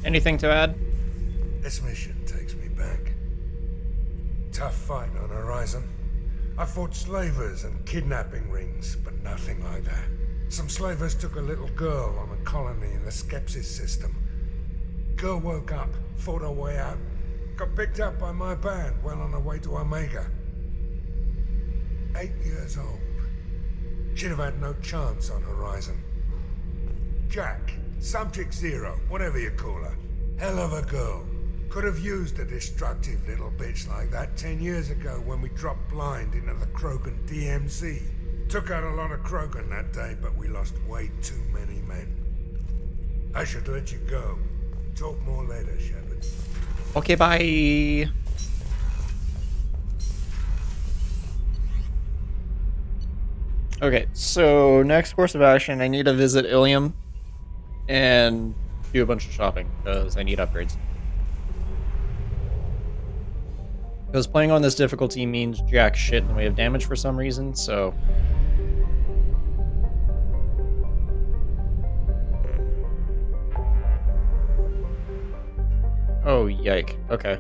Anything to add? This mission takes me back. Tough fight on Horizon. I fought slavers and kidnapping rings, but nothing like that. Some slavers took a little girl on a colony in the Skepsis system. Girl woke up, fought her way out, got picked up by my band well on her way to Omega. 8 years old. She'd have had no chance on Horizon. Jack, Subject Zero, whatever you call her. Hell of a girl. Could have used a destructive little bitch like that 10 years ago when we dropped blind into the Krogan DMZ. Took out a lot of Krogan that day, but we lost way too many men. I should let you go. Talk more later, Shepard. Okay, bye. Okay, so next course of action, I need to visit Ilium and do a bunch of shopping because I need upgrades. Because playing on this difficulty means jack shit in the way of damage for some reason, so... Oh, yike. Okay.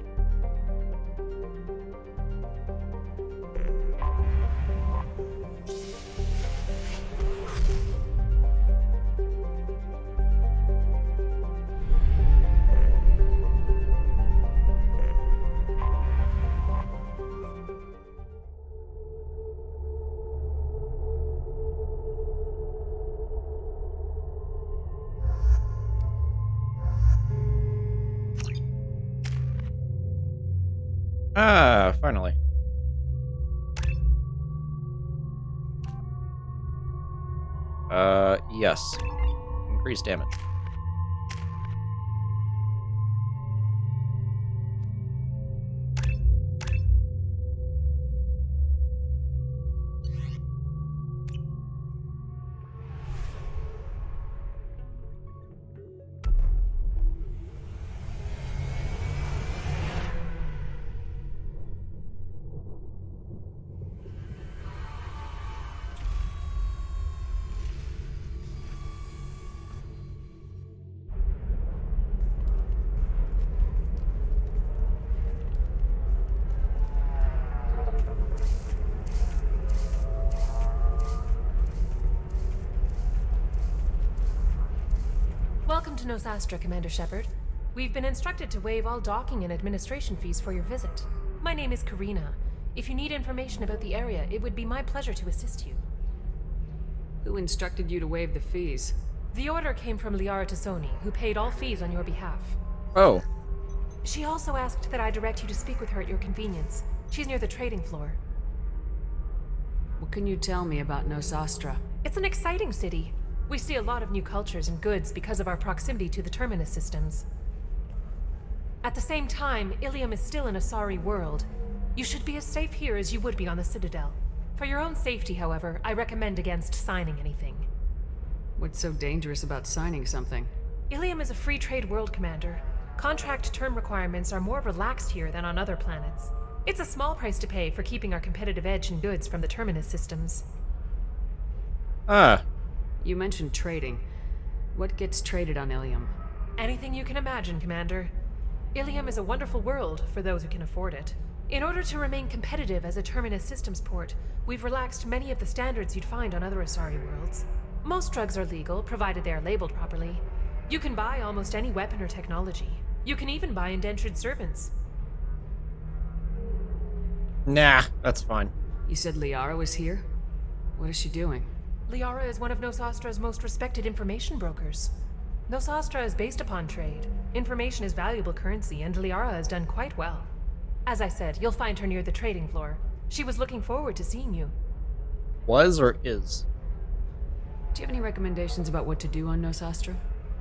Ah, finally. Yes. Increased damage. Welcome to Nosastra, Commander Shepard. We've been instructed to waive all docking and administration fees for your visit. My name is Karina. If you need information about the area, it would be my pleasure to assist you. Who instructed you to waive the fees? The order came from Liara Tassoni, who paid all fees on your behalf. Oh. She also asked that I direct you to speak with her at your convenience. She's near the trading floor. What can you tell me about Nosastra? It's an exciting city. We see a lot of new cultures and goods because of our proximity to the Terminus systems. At the same time, Ilium is still an Asari world. You should be as safe here as you would be on the Citadel. For your own safety, however, I recommend against signing anything. What's so dangerous about signing something? Ilium is a free trade world, Commander. Contract term requirements are more relaxed here than on other planets. It's a small price to pay for keeping our competitive edge in goods from the Terminus systems. Ah. You mentioned trading. What gets traded on Ilium? Anything you can imagine, Commander. Ilium is a wonderful world for those who can afford it. In order to remain competitive as a Terminus systems port, we've relaxed many of the standards you'd find on other Asari worlds. Most drugs are legal, provided they are labeled properly. You can buy almost any weapon or technology. You can even buy indentured servants. Nah, that's fine. You said Liara was here? What is she doing? Liara is one of Nosastra's most respected information brokers. Nosastra is based upon trade. Information is valuable currency, and Liara has done quite well. As I said, you'll find her near the trading floor. She was looking forward to seeing you. Was or is? Do you have any recommendations about what to do on Nosastra?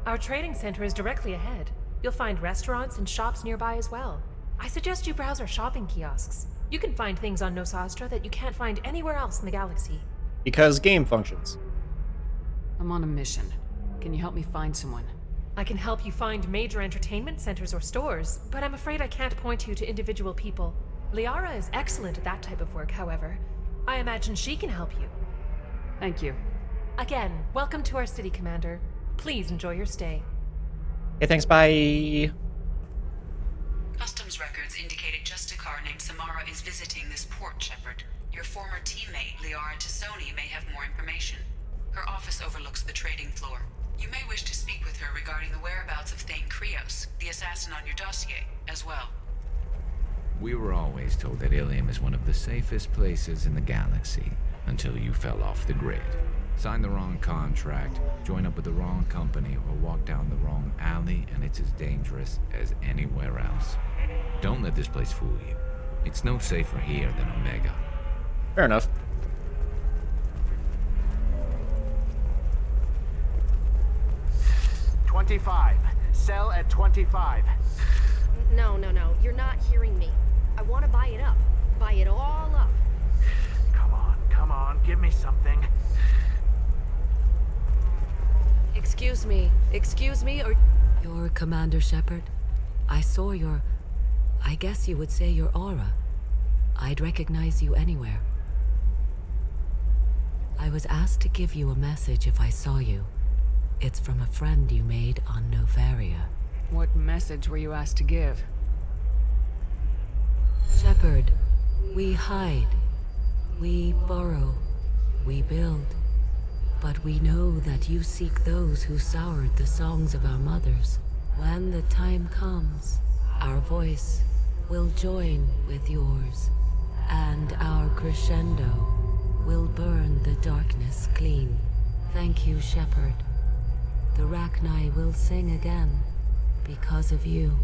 Our trading center is directly ahead. You'll find restaurants and shops nearby as well. I suggest you browse our shopping kiosks. You can find things on Nosastra that you can't find anywhere else in the galaxy. Because game functions. I'm on a mission. Can you help me find someone? I can help you find major entertainment centers or stores, but I'm afraid I can't point you to individual people. Liara is excellent at that type of work, however. I imagine she can help you. Thank you. Again, welcome to our city, Commander. Please enjoy your stay. Okay, thanks, bye. Customs records indicated just a car named Samara is visiting this port, Shepard. Your former teammate, Liara Tassoni, may have more information. Her office overlooks the trading floor. You may wish to speak with her regarding the whereabouts of Thane Krios, the assassin on your dossier, as well. We were always told that Ilium is one of the safest places in the galaxy, until you fell off the grid. Sign the wrong contract, join up with the wrong company, or walk down the wrong alley, and it's as dangerous as anywhere else. Don't let this place fool you. It's no safer here than Omega. Fair enough. $25. Sell at $25. No. You're not hearing me. I want to buy it up. Buy it all up. Come on. Give me something. Excuse me, or... You're Commander Shepard? I saw your... I guess you would say your aura. I'd recognize you anywhere. I was asked to give you a message if I saw you. It's from a friend you made on Novaria. What message were you asked to give? Shepard, we hide. We burrow. We build. But we know that you seek those who soured the songs of our mothers. When the time comes, our voice will join with yours, and our crescendo will burn the darkness clean. Thank you, Shepard. The Rachni will sing again because of you.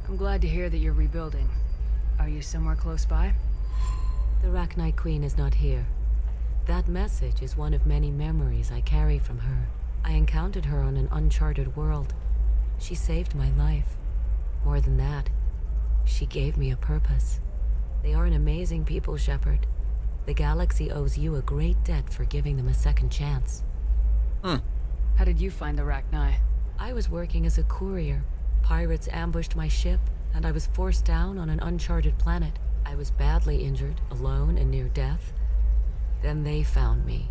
I'm glad to hear that you're rebuilding. Are you somewhere close by? The Rachni Queen is not here. That message is one of many memories I carry from her. I encountered her on an uncharted world. She saved my life. More than that, she gave me a purpose. They are an amazing people, Shepard. The galaxy owes you a great debt for giving them a second chance. How did you find the Rachni? I was working as a courier. Pirates ambushed my ship, and I was forced down on an uncharted planet. I was badly injured, alone and near death. Then they found me.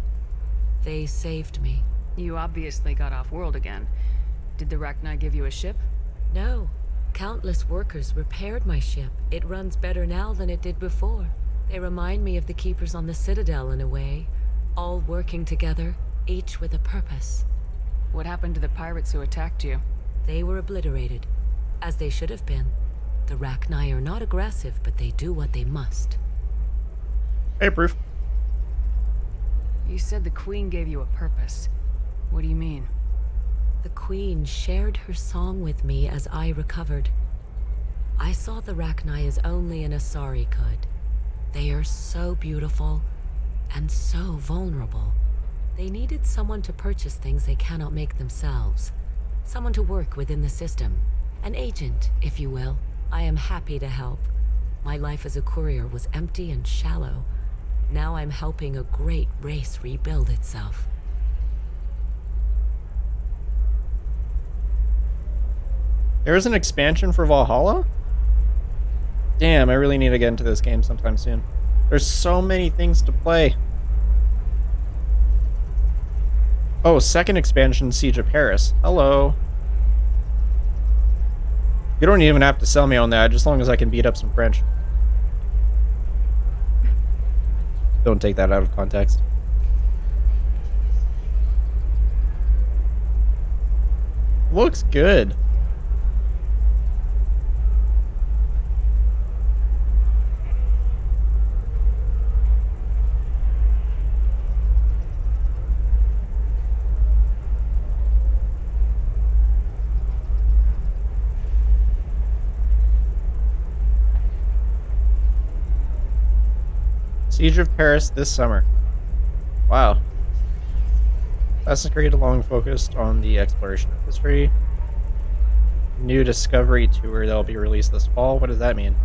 They saved me. You obviously got off-world again. Did the Rachni give you a ship? No. Countless workers repaired my ship. It runs better now than it did before. They remind me of the Keepers on the Citadel in a way. All working together, each with a purpose. What happened to the pirates who attacked you? They were obliterated, as they should have been. The Rachni are not aggressive, but they do what they must. Hey, proof. You said the Queen gave you a purpose. What do you mean? The Queen shared her song with me as I recovered. I saw the Rachni as only an Asari could. They are so beautiful and so vulnerable. They needed someone to purchase things they cannot make themselves. Someone to work within the system. An agent, if you will. I am happy to help. My life as a courier was empty and shallow. Now I'm helping a great race rebuild itself. There's an expansion for Valhalla? Damn, I really need to get into this game sometime soon. There's so many things to play. Oh, second expansion, Siege of Paris. Hello. You don't even have to sell me on that, just as long as I can beat up some French. Don't take that out of context. Looks good. Siege of Paris this summer. Wow. Assassin's Creed long focused on the exploration of history. New Discovery Tour that'll be released this fall. What does that mean?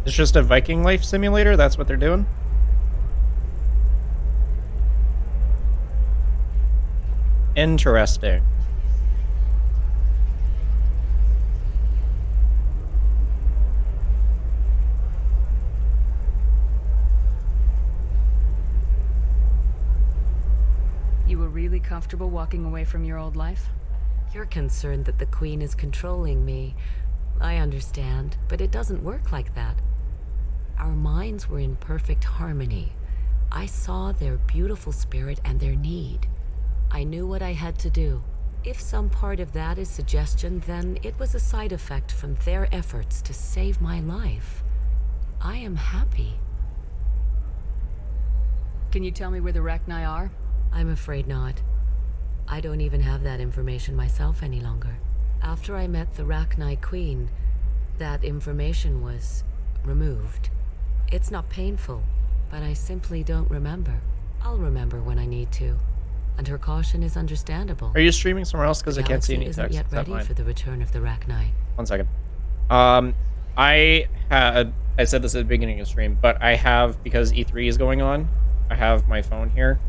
It's just a Viking life simulator? That's what they're doing? Interesting. comfortable walking away from your old life? You're concerned that the Queen is controlling me. I understand, but it doesn't work like that. Our minds were in perfect harmony. I saw their beautiful spirit and their need. I knew what I had to do. If some part of that is suggestion, then it was a side effect from their efforts to save my life. I am happy. Can you tell me where the Rachni are? I'm afraid not. I don't even have that information myself any longer. After I met the Rachni Queen, that information was removed. It's not painful, but I simply don't remember. I'll remember when I need to. And her caution is understandable. Are you streaming somewhere else? Because I can't see any Isn't text. yet Is that ready mine? for the return of the Rachni. 1 second. I said this at the beginning of the stream, but I have, because E3 is going on, I have my phone here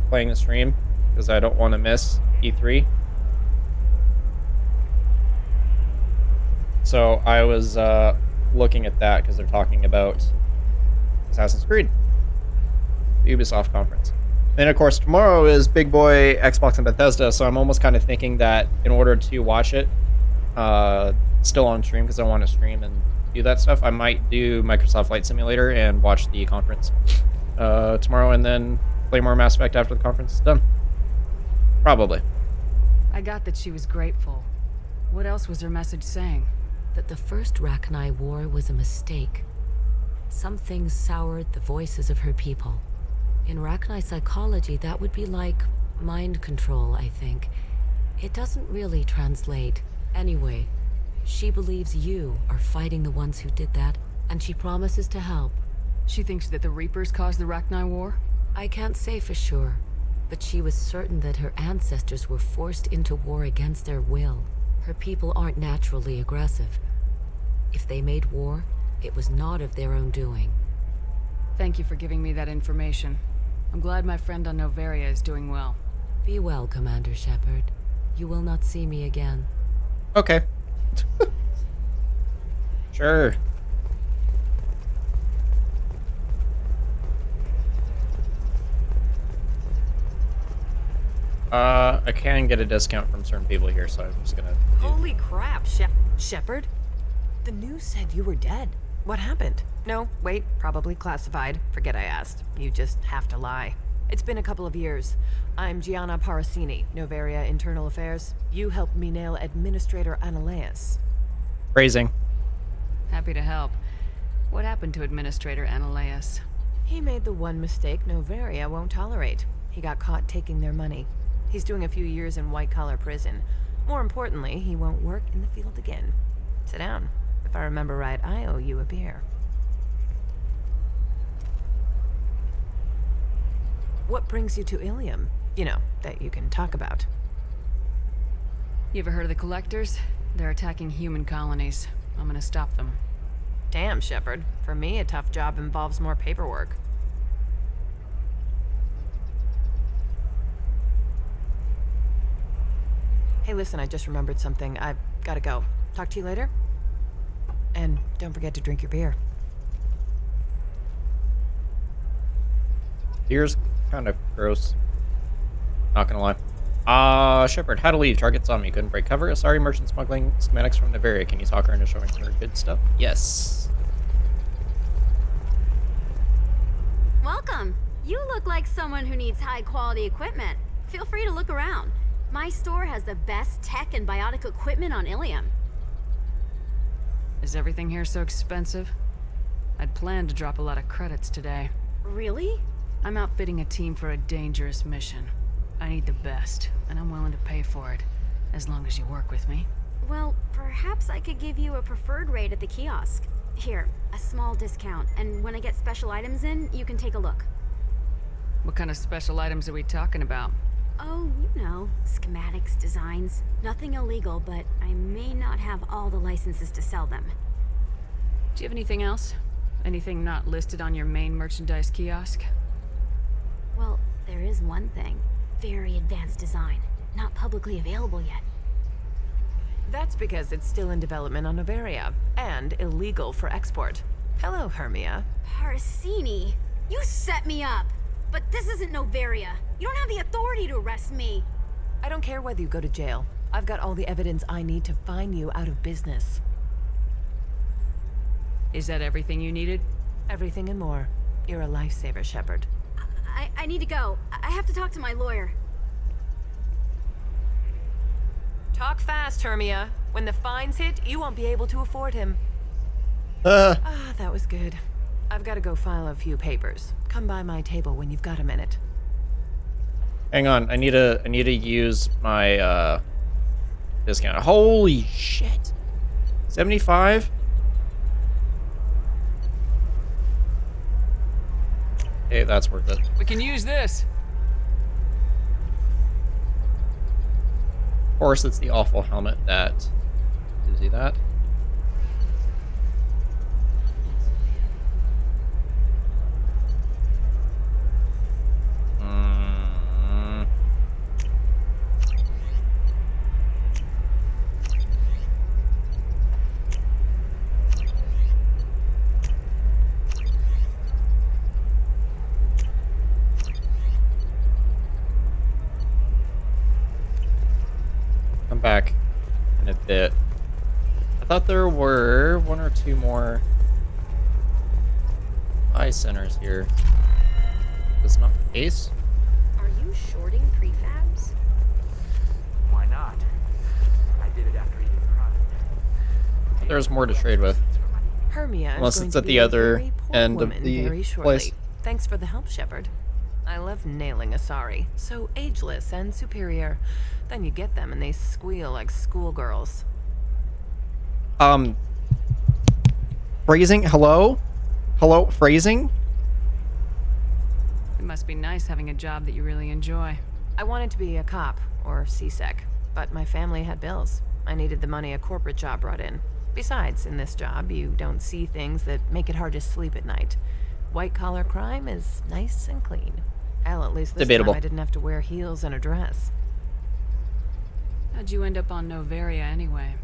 playing the stream because I don't want to miss E3. So I was looking at that because they're talking about Assassin's Creed, the Ubisoft conference. And of course, tomorrow is Big Boy Xbox and Bethesda, so I'm almost kind of thinking that in order to watch it still on stream, because I want to stream and do that stuff, I might do Microsoft Flight Simulator and watch the conference tomorrow, and then play more Mass Effect after the conference is done. Probably. I got that she was grateful. What else was her message saying? That the first Rachni War was a mistake. Some things soured the voices of her people. In Rachni psychology, that would be like mind control, I think. It doesn't really translate. Anyway, she believes you are fighting the ones who did that, and she promises to help. She thinks that the Reapers caused the Rachni War? I can't say for sure, but she was certain that her ancestors were forced into war against their will. Her people aren't naturally aggressive. If they made war, it was not of their own doing. Thank you for giving me that information. I'm glad my friend on Noveria is doing well. Be well, Commander Shepard. You will not see me again. Okay. Sure. I can get a discount from certain people here, so I'm just gonna do... Holy crap, Shepard? The news said you were dead. What happened? No, wait, probably classified. Forget I asked. You just have to lie. It's been a couple of years. I'm Gianna Parasini, Noveria Internal Affairs. You helped me nail Administrator Analeas. Phrasing. Happy to help. What happened to Administrator Analeas? He made the one mistake Noveria won't tolerate. He got caught taking their money. He's doing a few years in white-collar prison. More importantly, he won't work in the field again. Sit down. If I remember right, I owe you a beer. What brings you to Ilium? You know, that you can talk about. You ever heard of the Collectors? They're attacking human colonies. I'm gonna stop them. Damn, Shepard. For me, a tough job involves more paperwork. Hey, listen, I just remembered something. I've gotta go. Talk to you later? And don't forget to drink your beer. Beer's kind of gross. Not gonna lie. Shepard, how to leave. Targets on me. Couldn't break cover. Sorry, merchant smuggling schematics from Noveria. Can you talk her into showing her good stuff? Yes. Welcome. You look like someone who needs high-quality equipment. Feel free to look around. My store has the best tech and biotic equipment on Ilium. Is everything here so expensive? I'd planned to drop a lot of credits today. Really? I'm outfitting a team for a dangerous mission. I need the best, and I'm willing to pay for it, as long as you work with me. Well, perhaps I could give you a preferred rate at the kiosk. Here, a small discount, and when I get special items in, you can take a look. What kind of special items are we talking about? Oh, you know, schematics, designs. Nothing illegal, but I may not have all the licenses to sell them. Do you have anything else? Anything not listed on your main merchandise kiosk? Well, there is one thing. Very advanced design. Not publicly available yet. That's because it's still in development on Noveria, and illegal for export. Hello, Hermia. Parasini, you set me up! but this isn't Novaria. You don't have the authority to arrest me. I don't care whether you go to jail. I've got all the evidence I need to fine you out of business. Is that everything you needed? Everything and more. You're a lifesaver, Shepard. I need to go. I have to talk to my lawyer. Talk fast, Hermia. When the fines hit, you won't be able to afford him. That was good. I've got to go file a few papers. Come by my table when you've got a minute. Hang on, I need to use my discount. Holy shit. 75? Hey, that's worth it. We can use this. Of course, it's the awful helmet that gives you that. Come back in a bit. I thought there were one or two more eye centers here. That's not the case. Are you shorting prefabs? Why not? I did it after eating product. There's more to trade with. Hermia Unless is going it's to at be the a other very poor end of woman the very shortly. place. Thanks for the help, Shepard. I love nailing Asari. So ageless and superior. Then you get them and they squeal like schoolgirls. Phrasing? Hello? Hello? Phrasing? It must be nice having a job that you really enjoy. I wanted to be a cop or CSEC, but my family had bills. I needed the money a corporate job brought in. Besides, in this job, you don't see things that make it hard to sleep at night. White-collar crime is nice and clean. Hell, at least this Debatable. time I didn't have to wear heels and a dress. How'd you end up on Novaria anyway?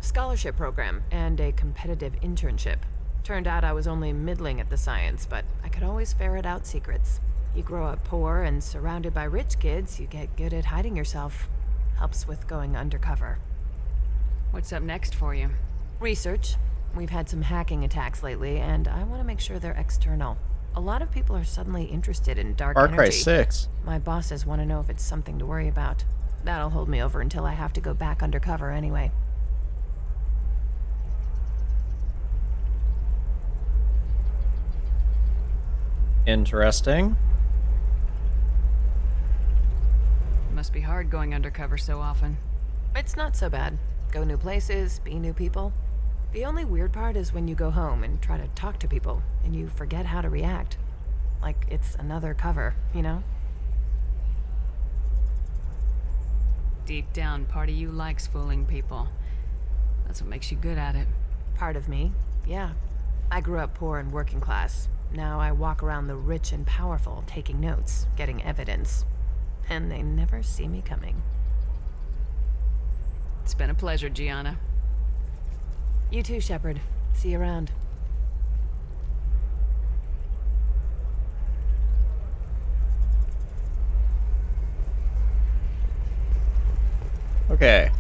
Scholarship program and a competitive internship. Turned out I was only middling at the science, but I could always ferret out secrets. You grow up poor and surrounded by rich kids, you get good at hiding yourself. Helps with going undercover. What's up next for you? Research. We've had some hacking attacks lately, and I want to make sure they're external. A lot of people are suddenly interested in dark Far energy. Cry 6. My bosses want to know if it's something to worry about. That'll hold me over until I have to go back undercover anyway. Interesting. It must be hard going undercover so often. It's not so bad. Go new places, be new people. The only weird part is when you go home and try to talk to people, and you forget how to react. Like it's another cover, you know? Deep down, part of you likes fooling people. That's what makes you good at it. Part of me, yeah. I grew up poor and working class. Now I walk around the rich and powerful, taking notes, getting evidence. And they never see me coming. It's been a pleasure, Gianna. You too, Shepard. See you around. Okay.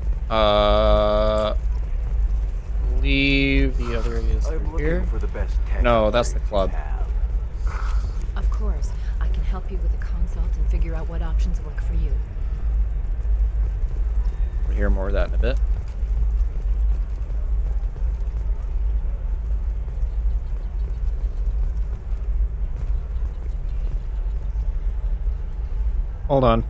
Leave the other areas here. For the best tech No, that's the club. Of course. I can help you with a consult and figure out what options work for you. We'll hear more of that in a bit. Hold on.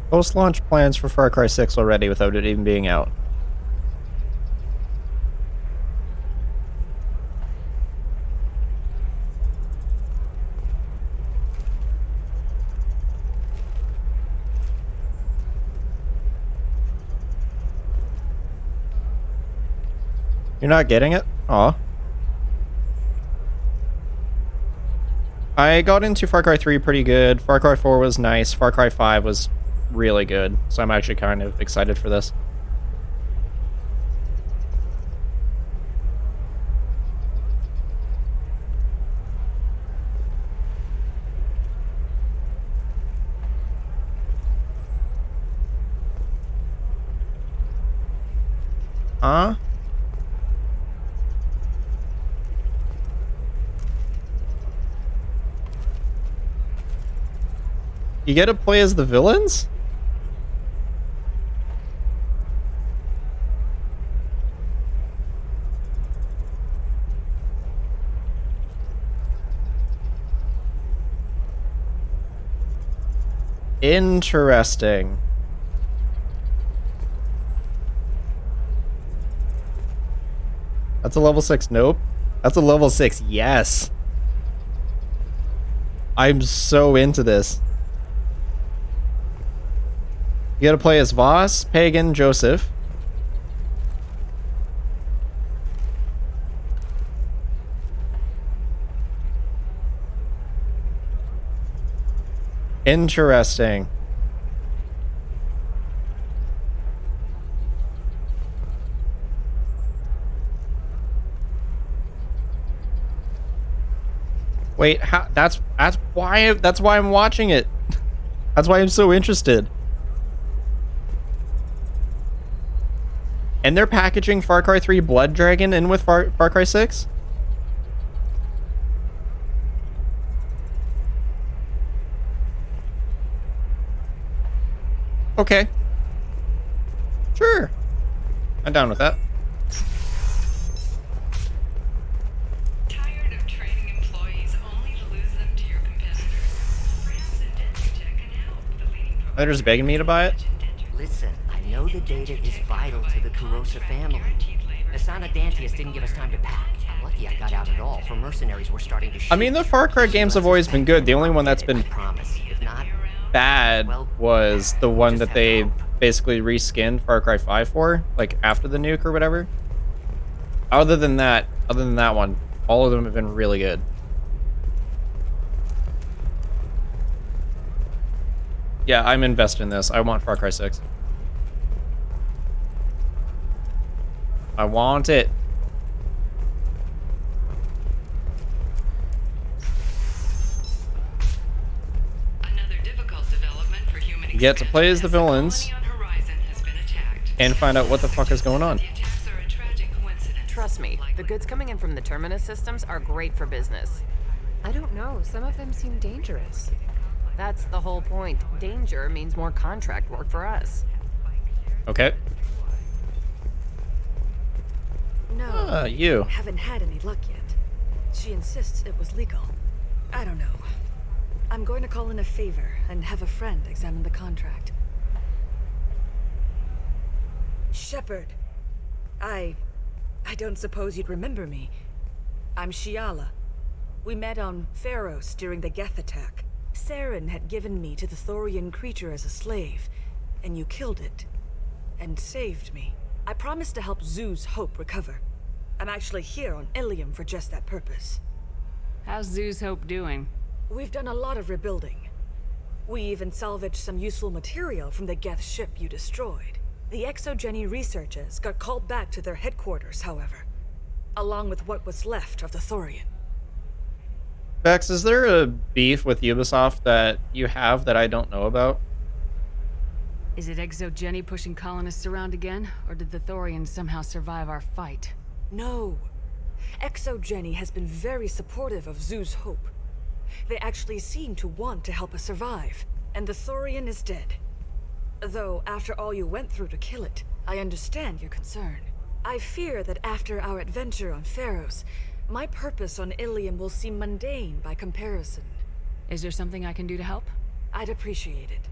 Post-launch plans for Far Cry 6 already without it even being out. You're not getting it? Aw. I got into Far Cry 3 pretty good. Far Cry 4 was nice. Far Cry 5 was really good. So I'm actually kind of excited for this. Huh? You get to play as the villains? Interesting. That's a level 6 nope. That's a level 6 yes. I'm so into this. You gotta play as Voss, Pagan, Joseph. Interesting. Wait, how? That's why I'm watching it. That's why I'm so interested. And they're packaging Far Cry 3 Blood Dragon in with Far Cry 6? Okay. Sure. I'm down with that. Tired of training employees only to lose them to your competitors? Perhaps Indentech can help the leading They're just begging me to buy it? Listen, I know the data is vital to the Kurosa family. Asana Dantius didn't give us time to pack. I'm lucky I got out at all, for mercenaries were starting to shoot. I mean, the Far Cry games have always been good. The only one that's been If not, bad was the one that they basically reskinned Far Cry 5 for, like after the nuke or whatever. Other than that one, all of them have been really good. Yeah, I'm invested in this. I want Far Cry 6. I want it. Another difficult development for human You get to play as the villains colony on Horizon has been attacked. and find out what the fuck is going on. The attacks are a tragic coincidence. Trust me, the goods coming in from the Terminus systems are great for business. I don't know. Some of them seem dangerous. That's the whole point. Danger means more contract work for us. Okay. No, You. haven't had any luck yet. She insists it was legal. I don't know. I'm going to call in a favor and have a friend examine the contract. Shepard. I don't suppose you'd remember me. I'm Shiala. We met on Pharos during the Geth attack. Saren had given me to the Thorian creature as a slave, and you killed it. And saved me. I promised to help Zoo's Hope recover. I'm actually here on Ilium for just that purpose. How's Zoo's Hope doing? We've done a lot of rebuilding. We even salvaged some useful material from the Geth ship you destroyed. The Exogeny researchers got called back to their headquarters, however, along with what was left of the Thorian. Vex, is there a beef with Ubisoft that you have that I don't know about? Is it Exogeny pushing colonists around again, or did the Thorians somehow survive our fight? No. Exogeny has been very supportive of Zoo's Hope. They actually seem to want to help us survive, and the Thorian is dead. Though, after all you went through to kill it, I understand your concern. I fear that after our adventure on Pharos, my purpose on Ilium will seem mundane by comparison. Is there something I can do to help? I'd appreciate it.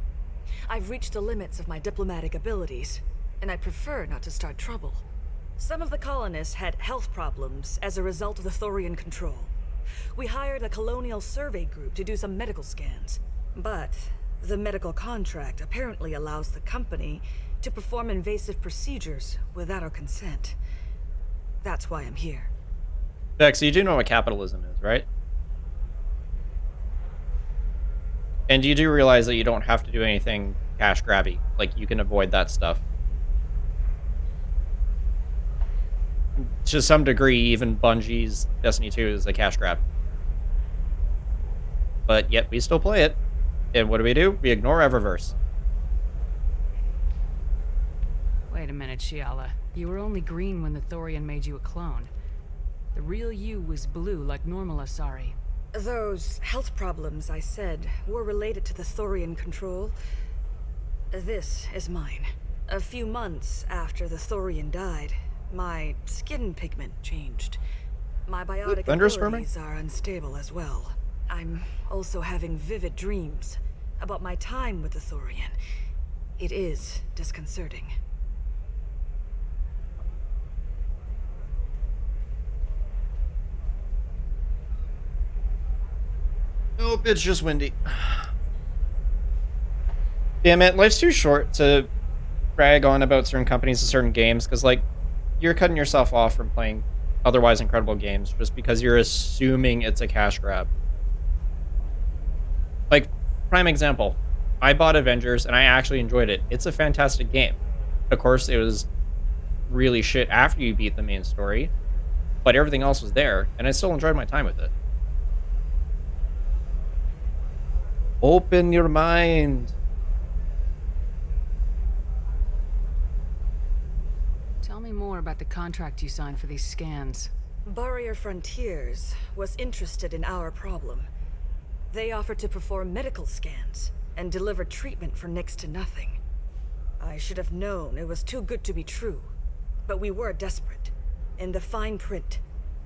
I've reached the limits of my diplomatic abilities, and I prefer not to start trouble. Some of the colonists had health problems as a result of the Thorian control. We hired a colonial survey group to do some medical scans. But the medical contract apparently allows the company to perform invasive procedures without our consent. That's why I'm here. Vex, you do know what capitalism is, right? And you do realize that you don't have to do anything cash grabby. Like, you can avoid that stuff. To some degree, even Bungie's Destiny 2 is a cash grab. But yet, we still play it. And what do? We ignore Eververse. Wait a minute, Shiala. You were only green when the Thorian made you a clone. The real you was blue like normal Asari. Those health problems I said were related to the Thorian control. This is mine. A few months after the Thorian died, my skin pigment changed. My biotic thunderstorming? abilities are unstable as well. I'm also having vivid dreams about my time with the Thorian. It is disconcerting. Nope, it's just windy. Damn it, life's too short to brag on about certain companies and certain games, because, like, you're cutting yourself off from playing otherwise incredible games just because you're assuming it's a cash grab. Like, prime example, I bought Avengers and I actually enjoyed it. It's a fantastic game. Of course, it was really shit after you beat the main story, but everything else was there, and I still enjoyed my time with it. Open your mind. Tell me more about the contract you signed for these scans. Barrier Frontiers was interested in our problem. They offered to perform medical scans and deliver treatment for next to nothing. I should have known it was too good to be true, but we were desperate. In the fine print,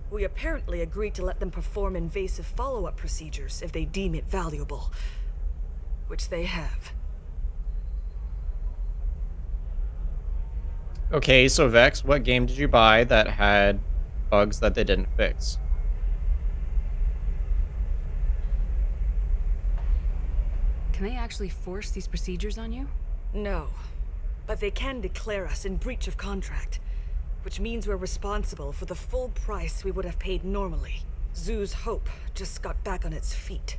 we apparently agreed to let them perform invasive follow-up procedures if they deem it valuable. Which they have. Okay, so Vex, what game did you buy that had bugs that they didn't fix? Can they actually force these procedures on you? No, but they can declare us in breach of contract, which means we're responsible for the full price we would have paid normally. Zoo's hope just got back on its feet.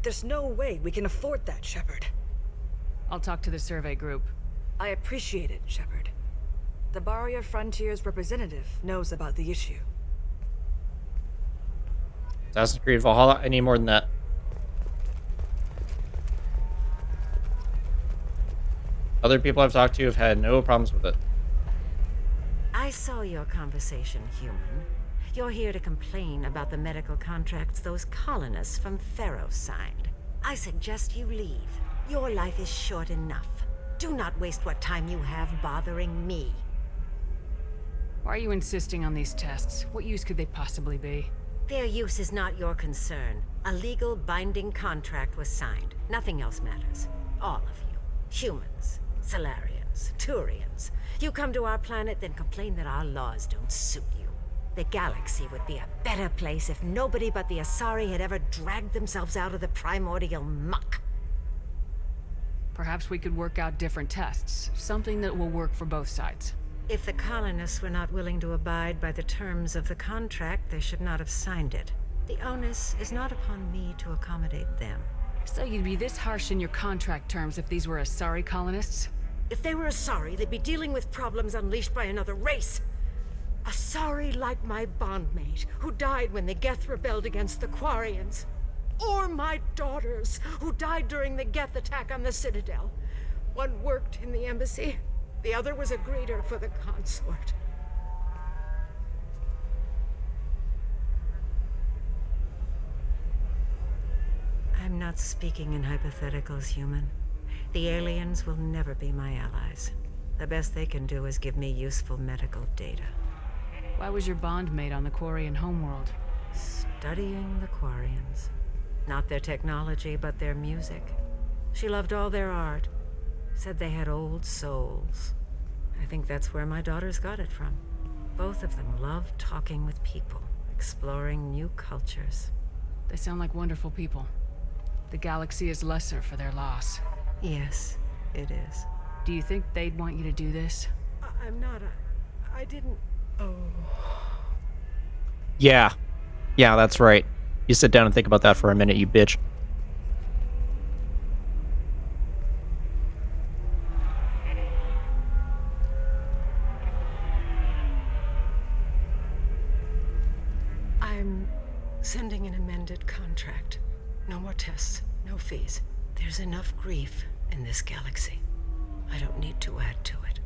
There's no way we can afford that, Shepard. I'll talk to the survey group. I appreciate it, Shepard. The Barrier Frontiers representative knows about the issue. Assassin's Creed Valhalla, I need more than that. Other people I've talked to have had no problems with it. I saw your conversation, human. You're here to complain about the medical contracts those colonists from Pharaoh signed. I suggest you leave. Your life is short enough. Do not waste what time you have bothering me. Why are you insisting on these tests? What use could they possibly be? Their use is not your concern. A legal binding contract was signed. Nothing else matters. All of you. Humans, Solarians, Turians. You come to our planet, then complain that our laws don't suit you. The galaxy would be a better place if nobody but the Asari had ever dragged themselves out of the primordial muck. Perhaps we could work out different tests. Something that will work for both sides. If the colonists were not willing to abide by the terms of the contract, they should not have signed it. The onus is not upon me to accommodate them. So you'd be this harsh in your contract terms if these were Asari colonists? If they were Asari, they'd be dealing with problems unleashed by another race. Asari like my bondmate, who died when the Geth rebelled against the Quarians. Or my daughters, who died during the Geth attack on the Citadel. One worked in the embassy, the other was a greeter for the consort. I'm not speaking in hypotheticals, human. The aliens will never be my allies. The best they can do is give me useful medical data. Why was your bondmate on the Quarian homeworld? Studying the Quarians. Not their technology, but their music. She loved all their art. Said they had old souls. I think that's where my daughters got it from. Both of them loved talking with people, exploring new cultures. They sound like wonderful people. The galaxy is lesser for their loss. Yes, it is. Do you think they'd want you to do this? I'm not. I didn't. Oh. Yeah. Yeah, that's right. You sit down and think about that for a minute, you bitch. I'm sending an amended contract. No more tests, no fees. There's enough grief in this galaxy. I don't need to add to it.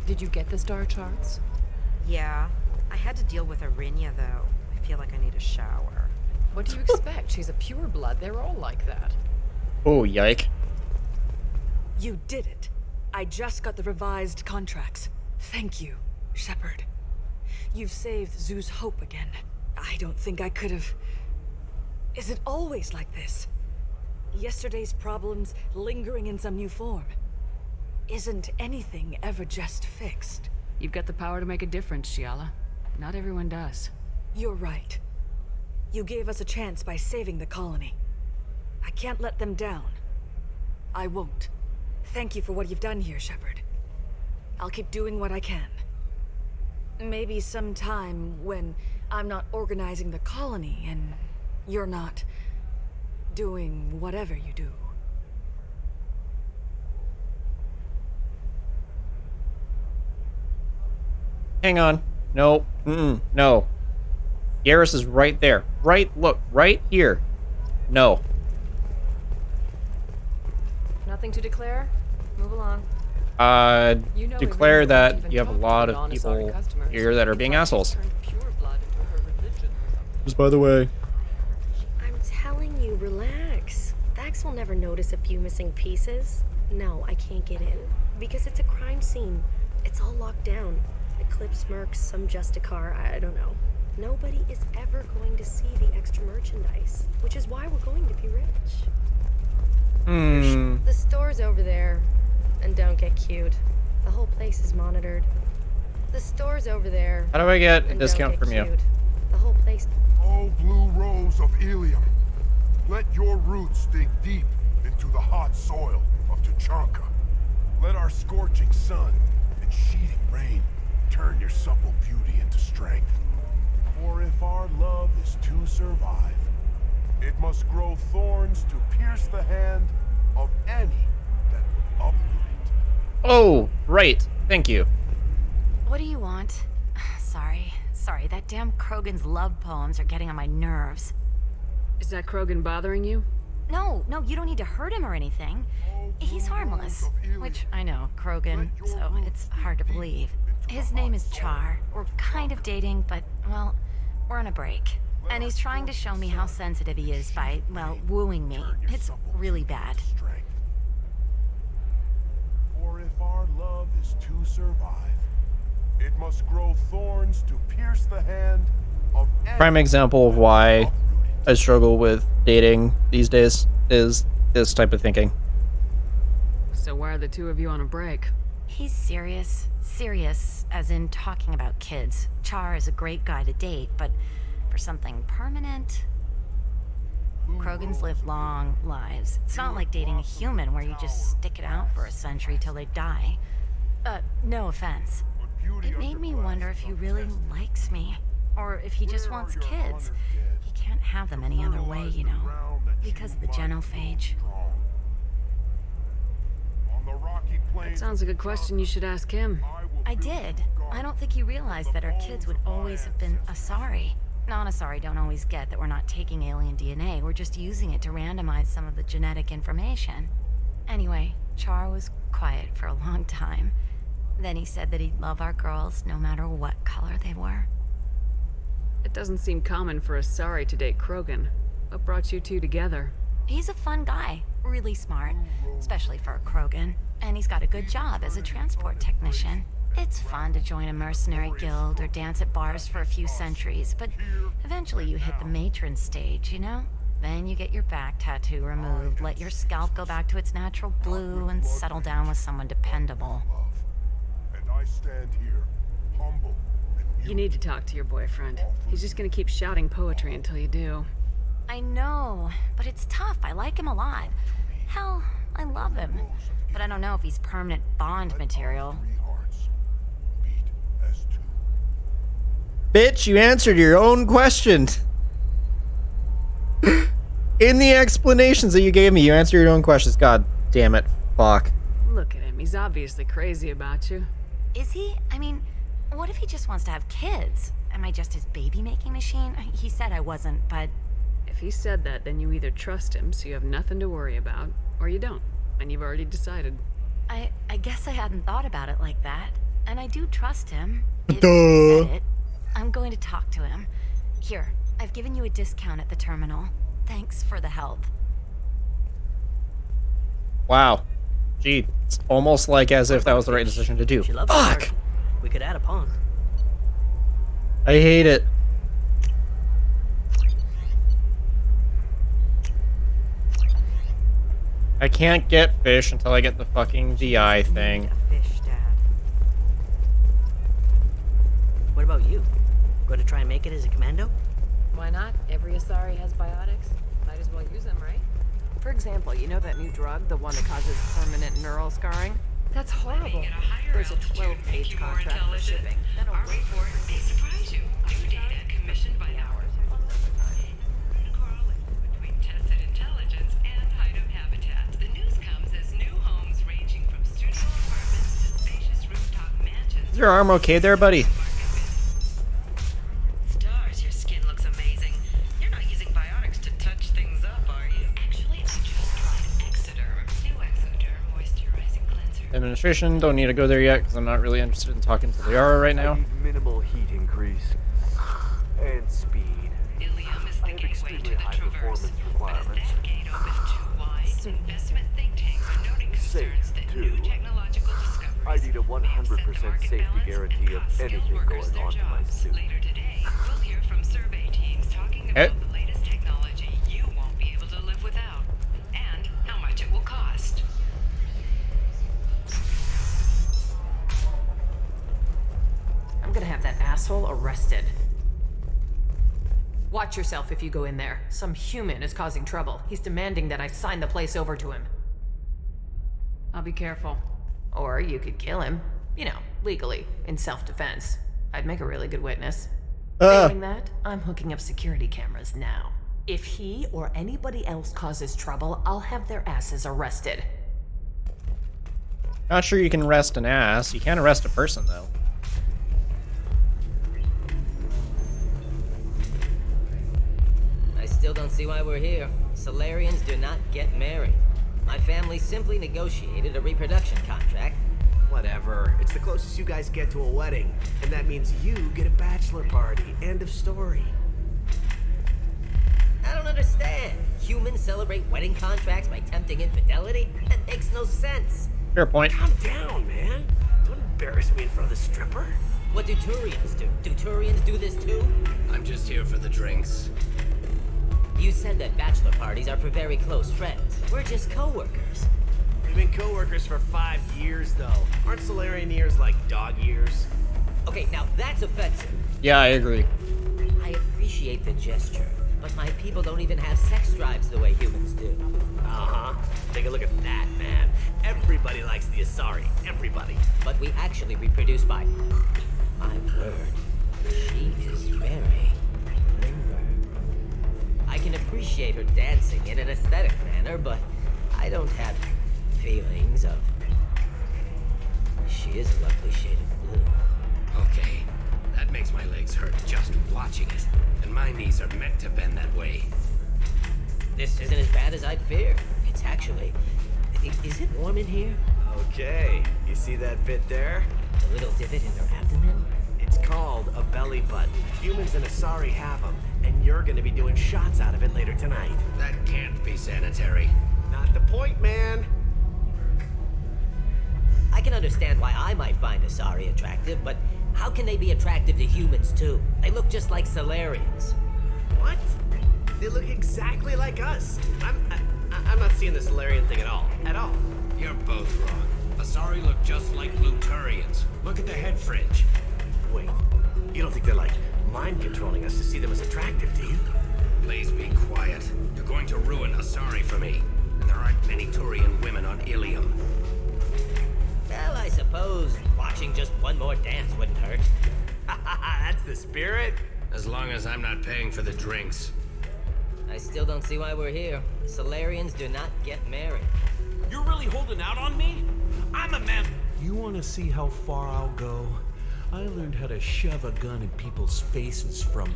Did you get the star charts? Yeah. I had to deal with Arinya, though. I feel like I need a shower. What do you expect? She's a pureblood. They're all like that. Oh, yike. You did it. I just got the revised contracts. Thank you, Shepard. You've saved Zoo's hope again. I don't think I could have... Is it always like this? Yesterday's problems lingering in some new form. Isn't anything ever just fixed? You've got the power to make a difference, Shiala. Not everyone does. You're right. You gave us a chance by saving the colony. I can't let them down. I won't. Thank you for what you've done here, Shepard. I'll keep doing what I can. Maybe sometime when I'm not organizing the colony and you're not doing whatever you do. Hang on. No. No. Garrus is right there. Look, right here. No. Nothing to declare? Move along. You know Declare Irina won't that even you have a talk to lot a of non-Asari people customer. here that are being It's like assholes. she's turned pureblood into her religion or something. Just by the way. I'm telling you, relax. Vax will never notice a few missing pieces. No, I can't get in. Because it's a crime scene. It's all locked down. Eclipse mercs, some Justicar, I don't know. Nobody is ever going to see the extra merchandise. Which is why we're going to be rich. The store's over there. And don't get cute. The whole place is monitored. The store's over there. How do I get a and discount don't from get you? cute. The whole place. Oh, blue rose of Ilium, let your roots dig deep into the hot soil of Tuchanka. Let our scorching sun and sheeting rain turn your supple beauty into strength. For if our love is to survive, it must grow thorns to pierce the hand of any that would uproot it. Oh, right. Thank you. What do you want? Sorry, that damn Krogan's love poems are getting on my nerves. Is that Krogan bothering you? No, you don't need to hurt him or anything. He's harmless. Which, I know, Krogan, so it's hard to believe. His name is Char. We're kind of dating, but, well, we're on a break. And he's trying to show me how sensitive he is by, well, wooing me. It's really bad. For if our love is to survive, it must grow thorns to pierce the hand of any. Prime example of why I struggle with dating these days is this type of thinking. So why are the two of you on a break? He's serious. Serious, as in talking about kids. Char is a great guy to date, but for something permanent... Krogans live long lives. It's not like dating a human where you just stick it out for a century till they die. No offense. It made me wonder if he really likes me. Or if he just wants kids. He can't have them any other way, you know. Because of the genophage. That sounds like a question you should ask him. I did. I don't think he realized that our kids would always have been Asari. Non-Asari don't always get that we're not taking alien DNA, we're just using it to randomize some of the genetic information. Anyway, Char was quiet for a long time. Then he said that he'd love our girls no matter what color they were. It doesn't seem common for Asari to date Krogan. What brought you two together? He's a fun guy, really smart, especially for a Krogan. And he's got a good job as a transport technician. It's fun to join a mercenary guild or dance at bars for a few centuries, but eventually you hit the matron stage, you know? Then you get your back tattoo removed, let your scalp go back to its natural blue, and settle down with someone dependable. And I stand here, humble. You need to talk to your boyfriend. He's just gonna keep shouting poetry until you do. I know, but it's tough. I like him a lot. Hell, I love him. But I don't know if he's permanent Bond material. Bitch, you answered your own question. In the explanations that you gave me, you answered your own questions. God damn it. Fuck. Look at him. He's obviously crazy about you. Is he? I mean, what if he just wants to have kids? Am I just his baby-making machine? He said I wasn't, but... If he said that, then you either trust him so you have nothing to worry about, or you don't, and you've already decided. I guess I hadn't thought about it like that. and I do trust him. If Duh. he said it, I'm going to talk to him. Here, I've given you a discount at the terminal. Thanks for the help. Wow. Gee, it's almost like as if that was the right decision to do. She loves Fuck! shark. We could add a pond. I hate it. I can't get fish until I get the fucking DI thing. Fish, Dad. What about you? Going to try and make it as a commando? Why not? Every Asari has biotics. Might as well use them, right? For example, you know that new drug, the one that causes permanent neural scarring? That's horrible. There's a 12-page contract for shipping. That'll Our report may surprise you. New data commissioned by our correlation between tested intelligence and hideout habitats. The news comes as new homes ranging from studio apartments to spacious rooftop mansions. Is your arm okay there, buddy? Stars, your skin looks amazing. You're not using biotics to touch things up, are you? Actually, I just tried Exoderm. New Exoderm moisturizing cleanser. Administration, don't need to go there yet because I'm not really interested in talking to Liara right now. I need minimal heat increase and speed. Ilium is I the have gateway extremely to the high Traverse. performance But as requirements. that gate opens too wide, investment think tanks are noting concerns that new technological discoveries I need a may upset the 100% market safety balance guarantee and of cost skilled anything workers going their on to my jobs. suit. Later today, we'll hear from survey teams talking about the latest technology you won't be able to live without, and how much it will cost. I'm gonna have that asshole arrested. Watch yourself if you go in there. Some human is causing trouble. He's demanding that I sign the place over to him. I'll be careful. Or you could kill him. You know, legally, in self-defense. I'd make a really good witness. Failing that, I'm hooking up security cameras now. If he or anybody else causes trouble, I'll have their asses arrested. Not sure you can arrest an ass. You can arrest a person, though. I still don't see why we're here. Solarians do not get married. My family simply negotiated a reproduction contract. Whatever. It's the closest you guys get to a wedding. And that means you get a bachelor party. End of story. I don't understand. Humans celebrate wedding contracts by tempting infidelity? That makes no sense. Fair point. Calm down, man. Don't embarrass me in front of the stripper. What do Turians do? Do Turians do this too? I'm just here for the drinks. You said that bachelor parties are for very close friends. We're just co-workers. We've been co-workers for 5 years, though. Aren't Solarian years like dog years? Okay, now that's offensive. Yeah, I agree. I appreciate the gesture, but my people don't even have sex drives the way humans do. Uh-huh. Take a look at that, man. Everybody likes the Asari. Everybody. But we actually reproduce by... My word. She is very... limber. I can appreciate her dancing in an aesthetic manner, but I don't have feelings of... She is a lovely shade of blue. Okay, that makes my legs hurt just watching it. And my knees are meant to bend that way. This isn't as bad as I'd feared. It's actually... Is it warm in here? Okay. You see that bit there? The little divot in her abdomen? It's called a belly button. Humans and Asari have them, and you're gonna be doing shots out of it later tonight. That can't be sanitary. Not the point, man. I can understand why I might find Asari attractive, but how can they be attractive to humans too? They look just like Solarians. What? They look exactly like us. I'm not seeing the Solarian thing at all. At all. You're both wrong. Asari look just like Bluturians. Look at the head fringe. Wait, you don't think they're like mind controlling us to see them as attractive, do you? Please be quiet. You're going to ruin Asari for me. And there aren't many Turian women on Ilium. Well, I suppose watching just one more dance wouldn't hurt. That's the spirit. As long as I'm not paying for the drinks. I still don't see why we're here. Solarians do not get married. You're really holding out on me? I'm a man. You want to see how far I'll go? I learned how to shove a gun in people's faces from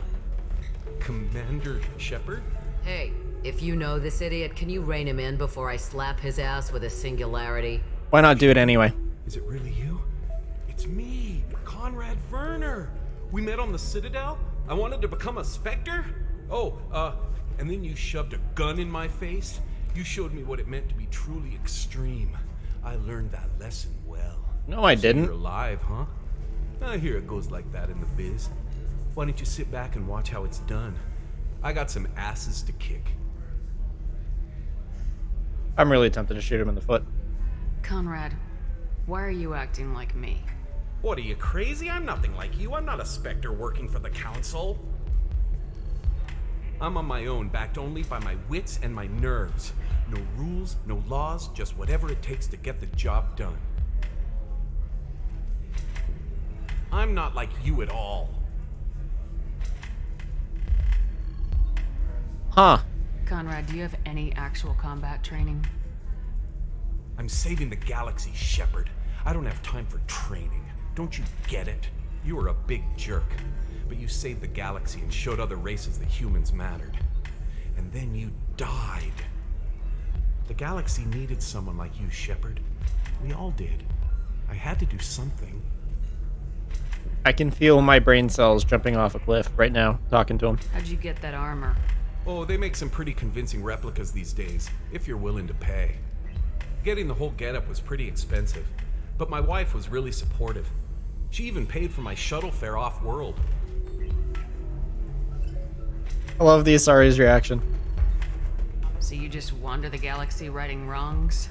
Commander Shepard. Hey, if you know this idiot, can you rein him in before I slap his ass with a singularity? Why not do it anyway? Is it really you? It's me, Conrad Werner. We met on the Citadel. I wanted to become a Spectre. And then you shoved a gun in my face. You showed me what it meant to be truly extreme. I learned that lesson well. No, I didn't. You're alive, huh? I hear it goes like that in the biz. Why don't you sit back and watch how it's done? I got some asses to kick. I'm really tempted to shoot him in the foot. Conrad, why are you acting like me? What, are you crazy? I'm nothing like you. I'm not a Spectre working for the Council. I'm on my own, backed only by my wits and my nerves. No rules, no laws, just whatever it takes to get the job done. I'm not like you at all. Huh. Conrad, do you have any actual combat training? I'm saving the galaxy, Shepard. I don't have time for training. Don't you get it? You were a big jerk, but you saved the galaxy and showed other races that humans mattered. And then you died. The galaxy needed someone like you, Shepard. We all did. I had to do something. I can feel my brain cells jumping off a cliff right now, talking to him. How'd you get that armor? Oh, they make some pretty convincing replicas these days, if you're willing to pay. Getting the whole getup was pretty expensive, but my wife was really supportive. She even paid for my shuttle fare off-world. I love the Asari's reaction. So you just wander the galaxy righting wrongs?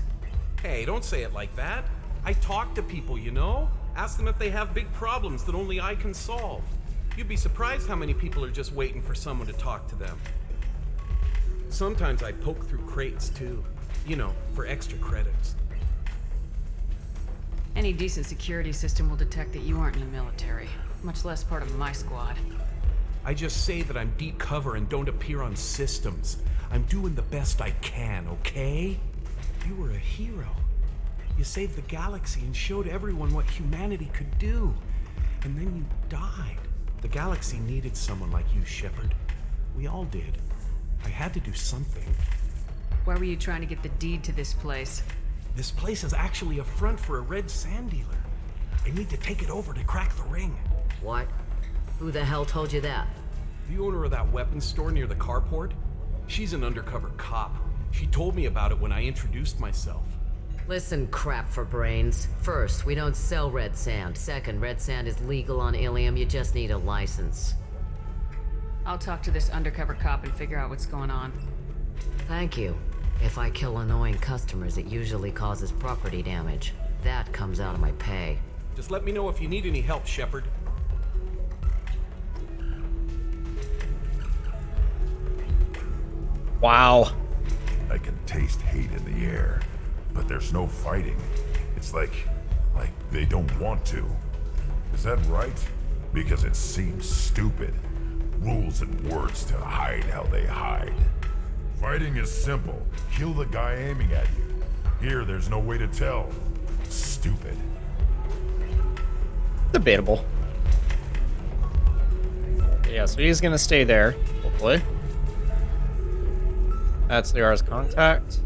Hey, don't say it like that. I talk to people, you know? Ask them if they have big problems that only I can solve. You'd be surprised how many people are just waiting for someone to talk to them. Sometimes I poke through crates, too. You know, for extra credits. Any decent security system will detect that you aren't in the military, much less part of my squad. I just say that I'm deep cover and don't appear on systems. I'm doing the best I can, okay? You were a hero. You saved the galaxy and showed everyone what humanity could do. And then you died. The galaxy needed someone like you, Shepard. We all did. I had to do something. Why were you trying to get the deed to this place? This place is actually a front for a red sand dealer. I need to take it over to crack the ring. What? Who the hell told you that? The owner of that weapons store near the carport? She's an undercover cop. She told me about it when I introduced myself. Listen, crap for brains. First, we don't sell red sand. Second, red sand is legal on Ilium. You just need a license. I'll talk to this undercover cop and figure out what's going on. Thank you. If I kill annoying customers, it usually causes property damage. That comes out of my pay. Just let me know if you need any help, Shepard. Wow. I can taste hate in the air, but there's no fighting. It's like they don't want to. Is that right? Because it seems stupid. Rules and words to hide how they hide. Fighting is simple. Kill the guy aiming at you. Here, there's no way to tell. Stupid. Debatable. Yeah, so he's gonna stay there, hopefully. That's Liara's contact.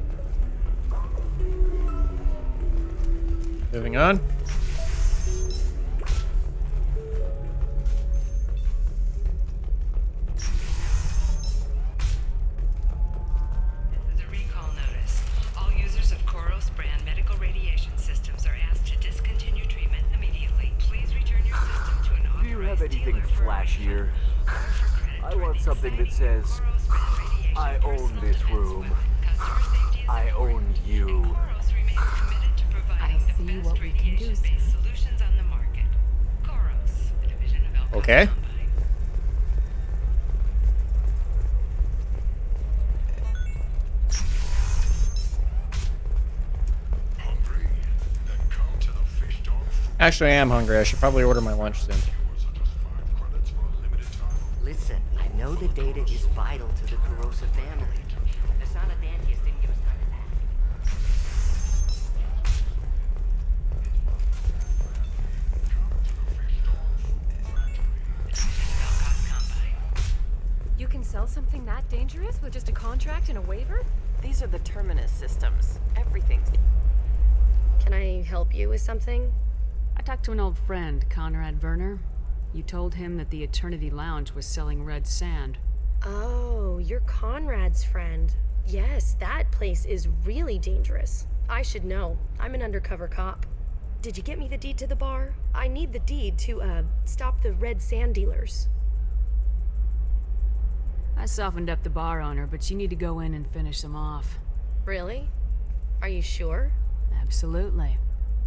Moving on. Anything flashier? I want something that says, I own this room. I own you. I see what we can do, sir. Okay. Actually, I am hungry. I should probably order my lunch soon. Listen, I know the data is vital to the Corrosa family. The son of Dantius didn't give us time to You can sell something that dangerous with just a contract and a waiver? These are the Terminus systems. Everything's... Can I help you with something? I talked to an old friend, Conrad Werner. You told him that the Eternity Lounge was selling red sand. Oh, you're Conrad's friend. Yes, that place is really dangerous. I should know. I'm an undercover cop. Did you get me the deed to the bar? I need the deed to, stop the red sand dealers. I softened up the bar owner, but you need to go in and finish them off. Really? Are you sure? Absolutely.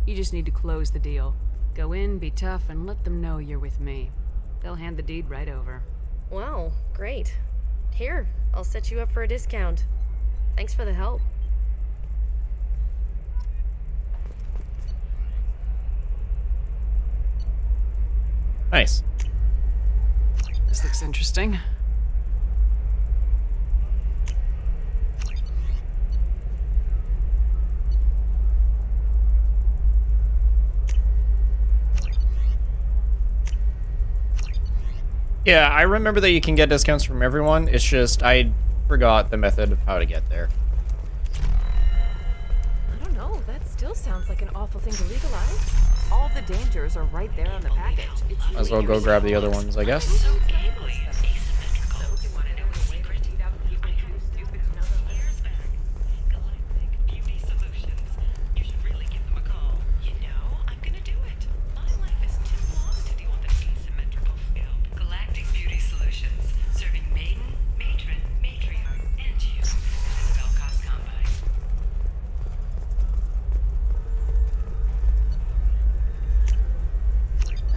You just need to close the deal. Go in, be tough, and let them know you're with me. They'll hand the deed right over. Wow, great. Here, I'll set you up for a discount. Thanks for the help. Nice. This looks interesting. Yeah, I remember that you can get discounts from everyone. It's just I forgot the method of how to get there. I don't know. That still sounds like an awful thing to legalize. All the dangers are right there on the package. It's Might as well go grab the other ones, I guess.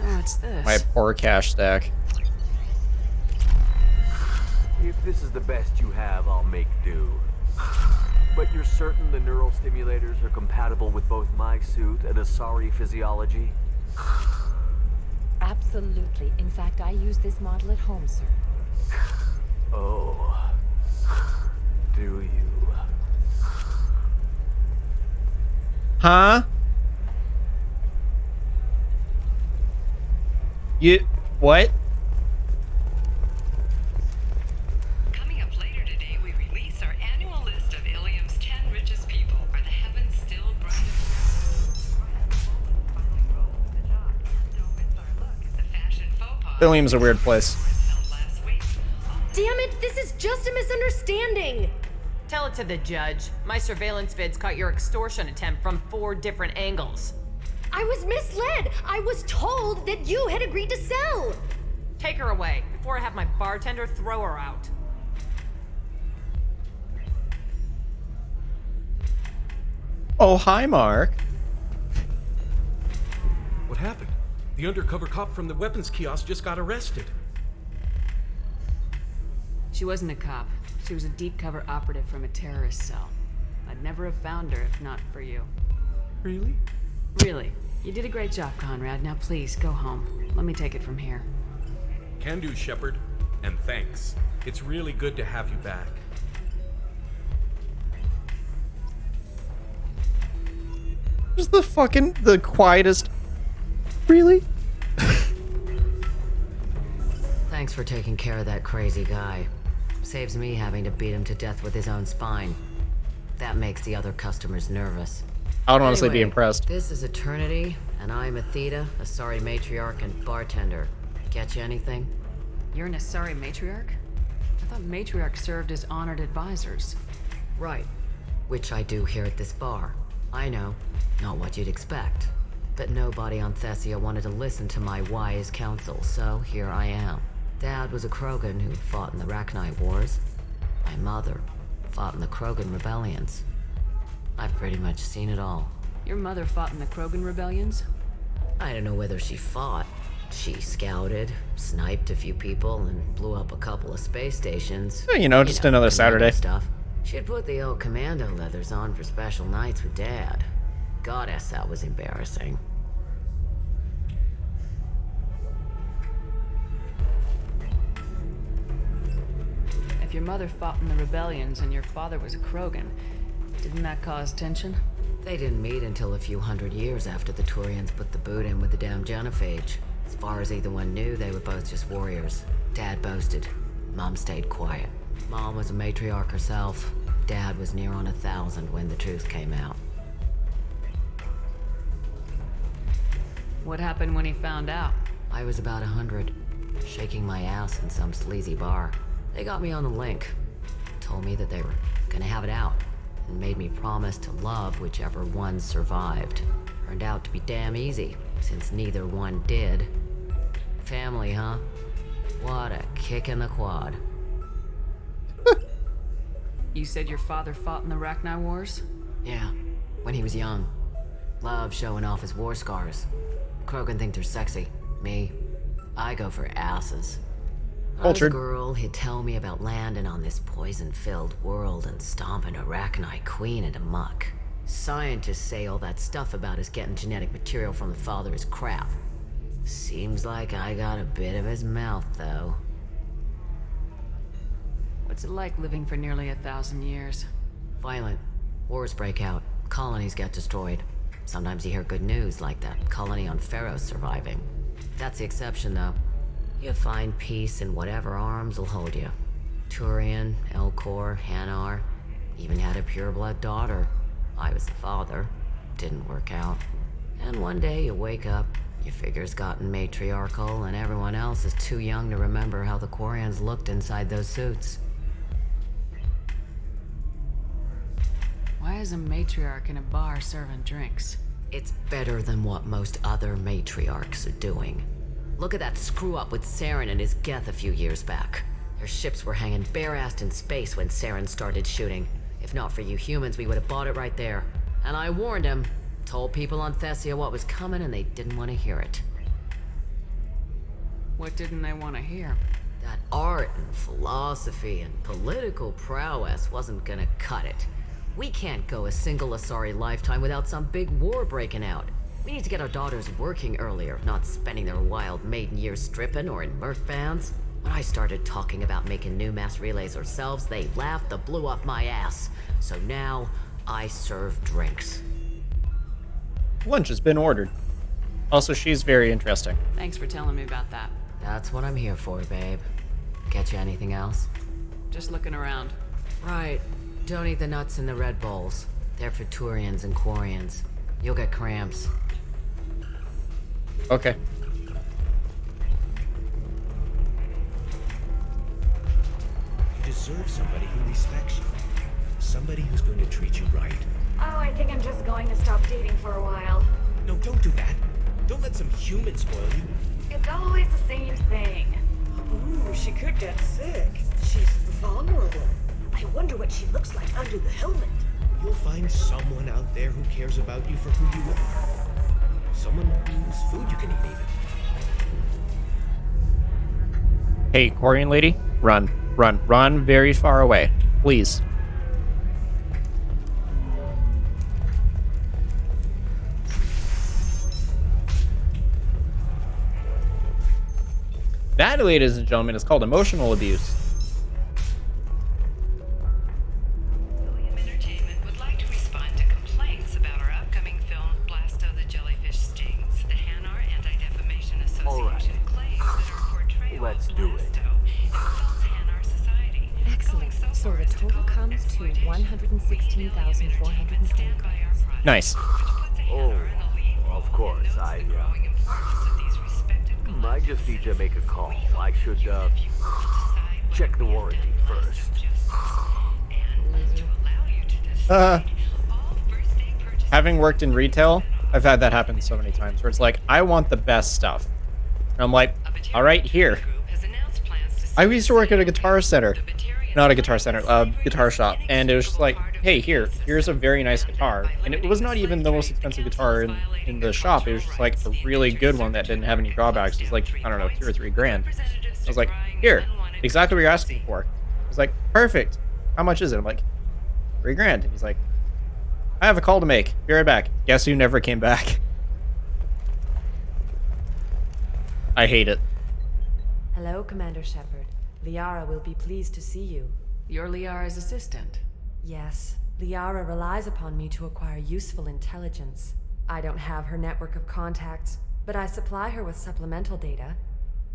What's this? My poor cash stack. If this is the best you have, I'll make do. But you're certain the neural stimulators are compatible with both my suit and Asari physiology? Absolutely. In fact, I use this model at home, sir. Oh. Do you? Huh? You... what? Coming up later today, we release our annual list of Ilium's 10 richest people. Are the heavens still bright? Ilium's a weird place. Damn it, this is just a misunderstanding! Tell it to the judge. My surveillance vids caught your extortion attempt from 4 different angles. I was misled! I was told that you had agreed to sell! Take her away, before I have my bartender throw her out. Oh, hi, Mark. What happened? The undercover cop from the weapons kiosk just got arrested. She wasn't a cop. She was a deep cover operative from a terrorist cell. I'd never have found her if not for you. Really? Really. You did a great job, Conrad. Now please, go home. Let me take it from here. Can do, Shepard. And thanks. It's really good to have you back. Just the quietest... Really? Thanks for taking care of that crazy guy. Saves me having to beat him to death with his own spine. That makes the other customers nervous. I would honestly be Anyway, impressed. This is Eternity, and I'm Athena, Asari matriarch and bartender. Get you anything? You're an Asari matriarch? I thought matriarchs served as honored advisors. Right. Which I do here at this bar. I know, not what you'd expect. But nobody on Thessia wanted to listen to my wise counsel, so here I am. Dad was a Krogan who fought in the Rachni Wars. My mother fought in the Krogan rebellions. I've pretty much seen it all. Your mother fought in the Krogan rebellions? I don't know whether she fought. She scouted, sniped a few people, and blew up a couple of space stations. You know, just another commando Saturday. Stuff. She'd put the old commando leathers on for special nights with Dad. Goddess, that was embarrassing. If your mother fought in the rebellions and your father was a Krogan, didn't that cause tension? They didn't meet until a few hundred years after the Turians put the boot in with the damn genophage. As far as either one knew, they were both just warriors. Dad boasted. Mom stayed quiet. Mom was a matriarch herself. Dad was near on 1,000 when the truth came out. What happened when he found out? I was about 100, shaking my ass in some sleazy bar. They got me on the link, told me that they were gonna have it out, and made me promise to love whichever one survived. Turned out to be damn easy, since neither one did. Family, huh? What a kick in the quad. You said your father fought in the Rachni Wars? Yeah, when he was young. Loved showing off his war scars. Krogan think they're sexy. Me, I go for asses. When I was a girl, he'd tell me about landing on this poison-filled world and stomping a Rachni queen into muck. Scientists say all that stuff about us getting genetic material from the father is crap. Seems like I got a bit of his mouth, though. What's it like living for nearly 1,000 years? Violent. Wars break out. Colonies get destroyed. Sometimes you hear good news, like that colony on Pharaoh surviving. That's the exception, though. You find peace in whatever arms will hold you. Turian, Elcor, Hanar. Even had a pureblood daughter. I was the father. Didn't work out. And one day you wake up, your figure's gotten matriarchal, and everyone else is too young to remember how the Quarians looked inside those suits. Why is a matriarch in a bar serving drinks? It's better than what most other matriarchs are doing. Look at that screw-up with Saren and his Geth a few years back. Their ships were hanging bare-assed in space when Saren started shooting. If not for you humans, we would have bought it right there. And I warned him. Told people on Thessia what was coming, and they didn't want to hear it. What didn't they want to hear? That art and philosophy and political prowess wasn't gonna cut it. We can't go a single Asari lifetime without some big war breaking out. We need to get our daughters working earlier, not spending their wild maiden years stripping or in mirth bands. When I started talking about making new mass relays ourselves, they laughed the blue off my ass. So now, I serve drinks. Lunch has been ordered. Also, she's very interesting. Thanks for telling me about that. That's what I'm here for, babe. Get you anything else? Just looking around. Right. Don't eat the nuts in the Red Bowls. They're for Turians and Quarians. You'll get cramps. Okay. You deserve somebody who respects you. Somebody who's going to treat you right. Oh, I think I'm just going to stop dating for a while. No, don't do that. Don't let some human spoil you. It's always the same thing. Ooh, she could get sick. She's vulnerable. I wonder what she looks like under the helmet. You'll find someone out there who cares about you for who you are. Someone whose food you can eat, even. Hey, Quarian lady, run, run, run very far away, please. That, ladies and gentlemen, is called emotional abuse. Let's do it. Excellent. So the total comes to 116,420 credits. Nice. Oh, of course. I just need to make a call. I should, check the warranty first. Having worked in retail, I've had that happen so many times where it's like, I want the best stuff. And I'm like, all right, here. I used to work at a guitar center. Not a guitar center, a guitar shop. And it was just like, hey, here's a very nice guitar. And it was not even the most expensive guitar in the shop. It was just like a really good one that didn't have any drawbacks. It was like, I don't know, $2 or $3 grand. I was like, here, exactly what you're asking for. I was like, perfect. How much is it? I'm like, $3 grand. He's like, I have a call to make. Be right back. Guess who never came back? I hate it. Hello, Commander Shepard. Liara will be pleased to see you. You're Liara's assistant. Yes, Liara relies upon me to acquire useful intelligence. I don't have her network of contacts, but I supply her with supplemental data.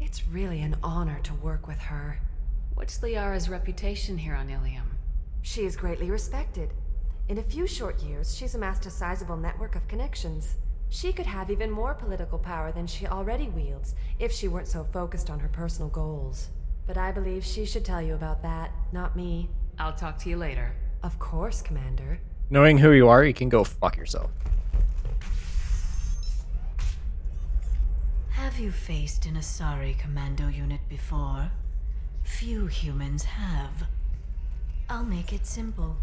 It's really an honor to work with her. What's Liara's reputation here on Ilium? She is greatly respected. In a few short years, she's amassed a sizable network of connections. She could have even more political power than she already wields if she weren't so focused on her personal goals. But I believe she should tell you about that, not me. I'll talk to you later. Of course, Commander. Knowing who you are, you can go fuck yourself. Have you faced an Asari commando unit before? Few humans have. I'll make it simple.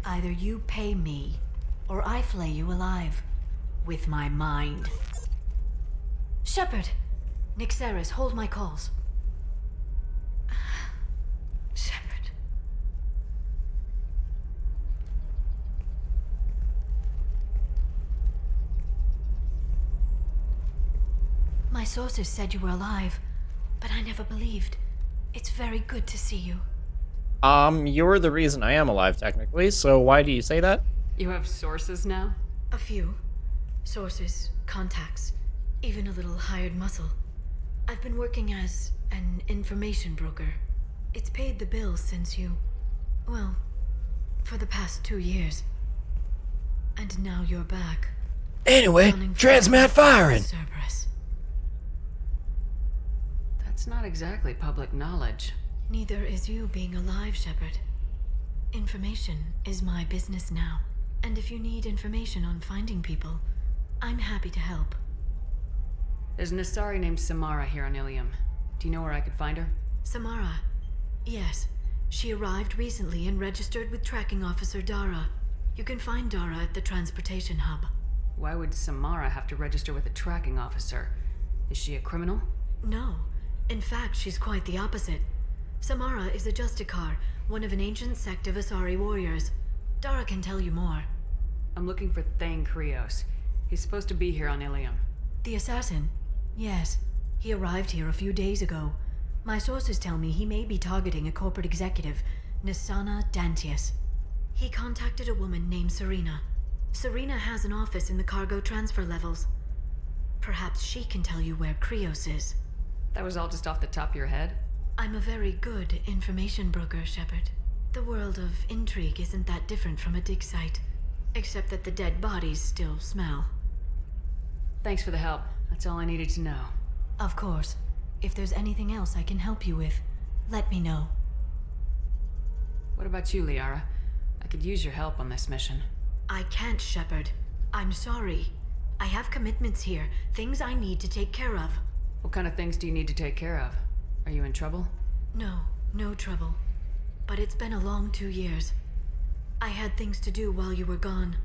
Either you pay me, or I flay you alive. With my mind. Shepard! Nixeris, hold my calls. Shepard. My sources said you were alive, but I never believed. It's very good to see you. You're the reason I am alive, technically, so why do you say that? You have sources now? A few. Sources, contacts, even a little hired muscle. I've been working as an information broker. It's paid the bills since you... well, for the past 2 years. And now you're back. Anyway, transmat firing! Cerberus. That's not exactly public knowledge. Neither is you being alive, Shepard. Information is my business now. And if you need information on finding people, I'm happy to help. There's an Asari named Samara here on Ilium. Do you know where I could find her? Samara? Yes. She arrived recently and registered with Tracking Officer Dara. You can find Dara at the transportation hub. Why would Samara have to register with a tracking officer? Is she a criminal? No. In fact, she's quite the opposite. Samara is a Justicar, one of an ancient sect of Asari warriors. Dara can tell you more. I'm looking for Thane Krios. He's supposed to be here on Ilium. The assassin? Yes. He arrived here a few days ago. My sources tell me he may be targeting a corporate executive, Nisana Dantius. He contacted a woman named Serena. Serena has an office in the cargo transfer levels. Perhaps she can tell you where Krios is. That was all just off the top of your head? I'm a very good information broker, Shepard. The world of intrigue isn't that different from a dig site, except that the dead bodies still smell. Thanks for the help. That's all I needed to know. Of course. If there's anything else I can help you with, let me know. What about you, Liara? I could use your help on this mission. I can't, Shepard. I'm sorry. I have commitments here, things I need to take care of. What kind of things do you need to take care of? Are you in trouble? No, no trouble. But it's been a long 2 years. I had things to do while you were gone.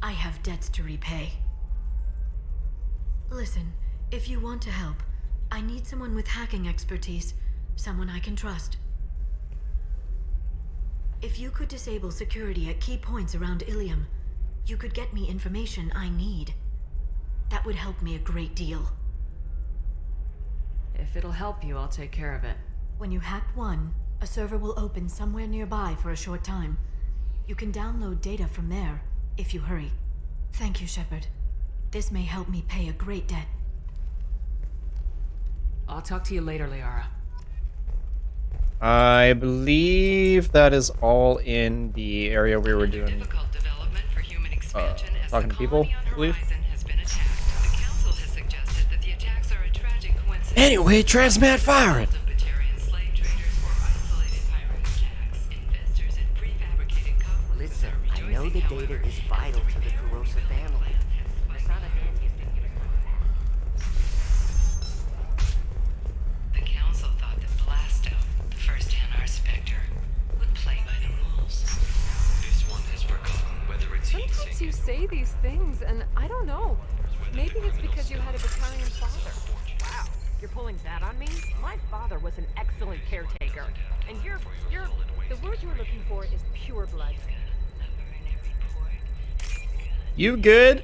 I have debts to repay. Listen, if you want to help, I need someone with hacking expertise, someone I can trust. If you could disable security at key points around Ilium, you could get me information I need. That would help me a great deal. If it'll help you, I'll take care of it. When you hack one, a server will open somewhere nearby for a short time. You can download data from there, if you hurry. Thank you, Shepard. This may help me pay a great debt. I'll talk to you later, Liara. I believe that is all in the area we were doing. Talking to people, I believe. Anyway, transmat firing! Listen, I know the data is vital to the Kurosa family. The Council thought that Blasto, the first NR Spectre, would play by the rules. This one has forgotten whether it's Sometimes you say these things, and I don't know. Maybe it's because you had a battalion father. Wow, you're pulling that on me? My father was an excellent caretaker. And the word you're looking for is pure blood. You good?